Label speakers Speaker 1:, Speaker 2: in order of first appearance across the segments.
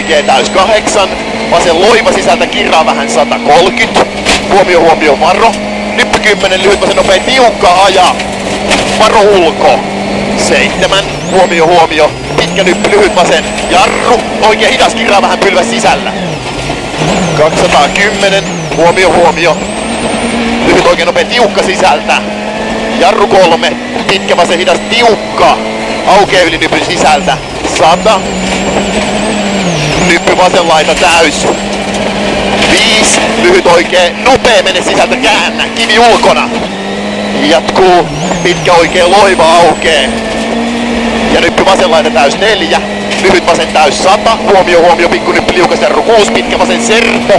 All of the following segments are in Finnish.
Speaker 1: oikee täys 8. Vasen loiva sisältä kirraa vähän 130. Huomio, varo. Nyppy 10, lyhyt vasen nopea tiukka aja. Varo ulko. 7. Huomio. Pitkä nyppy, lyhyt vasen. Jarru. Oikea hidas kirraa vähän pylväs sisällä. 210. Huomio. Lyhyt oikein nopea tiukka sisältä. Jarru 3. Pitkä vasen hidas tiukka. Aukee yli nypyn sisältä. 100. Nyppy vasen laita täys. 5. Lyhyt oikee nopea mene sisältä käännä. Kivi ulkona. Jatkuu. Pitkä oikee loiva aukee. Ja nyppy vasen laita täys 4. Lyhyt vasen täys 100. Huomio. Pikku nyppy liukas jarru 6. Pitkä vasen serpo.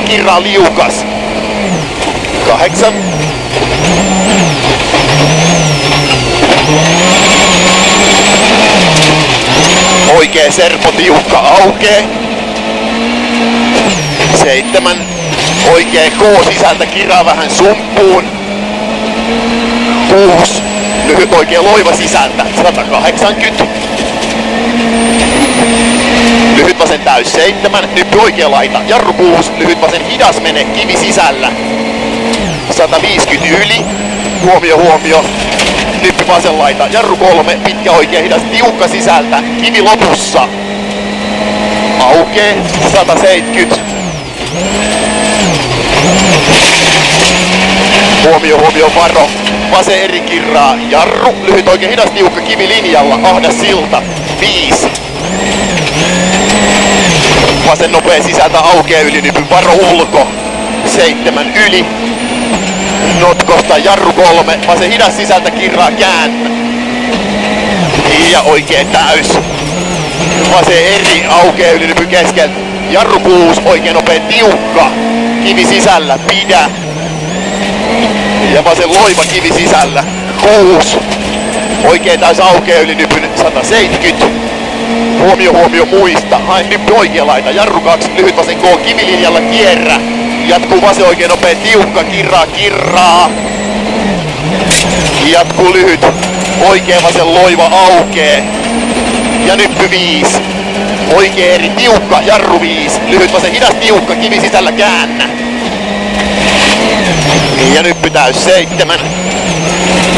Speaker 1: Kirraa liukas. 8. Oikee serpo tiukka aukee. 7. Oikee K sisältä kirraa vähän sumppuun. 6. Lyhyt oikee loiva sisältä. 180. Lyhyt vasen täys 7. Nyppy oikea laita. Jarru 6. Lyhyt vasen hidas mene. Kivi sisällä. 150 yli. Huomio. Nyppy vasen laita. Jarru 3. Pitkä oikea hidas tiukka sisältä. Kivi lopussa. Aukee. 170. Huomio, varo. Vasen eri kirraa. Jarru. Lyhyt oikea hidas tiukka kivi linjalla. Ahdas silta. 5. Vasen nopea sisältä aukee yli nypyn. Varo ulko. 7 yli. Notkosta jarru 3. Vasen hidas sisältä kirraa käännä. Ja oikee täys. Vasen eri aukee yli nypyn keskeltä. Jarru 6. Oikein nopea tiukka. Kivi sisällä. Pidä. Ja vasen loiva kivi sisällä. 6. Oikee täys aukee yli nypyn 170. Huomio muista. Hae nyppy oikea laita. Jarru 2. Lyhyt vasen K kivilinjalla kierrä. Jatkuu vasen oikein nopea tiukka. Kirraa. Jatkuu lyhyt. Oikee vasen loiva aukee. Ja nyppy 5. Oikee eri tiukka. Jarru 5. Lyhyt vasen hidas tiukka. Kivi sisällä käännä. Ja nyppy täys 7.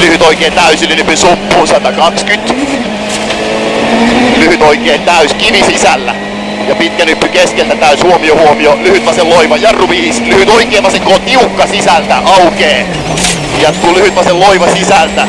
Speaker 1: Lyhyt oikee täys yli nypyn sumppuun 120. Lyhyt oikee täys kivi sisällä. Ja pitkä nyppy keskeltä täys. Huomio. Lyhyt vasen loiva. Jarru 5. Lyhyt oikee vasen K tiukka sisältä. Aukee. Jatkuu lyhyt vasen loiva sisältä.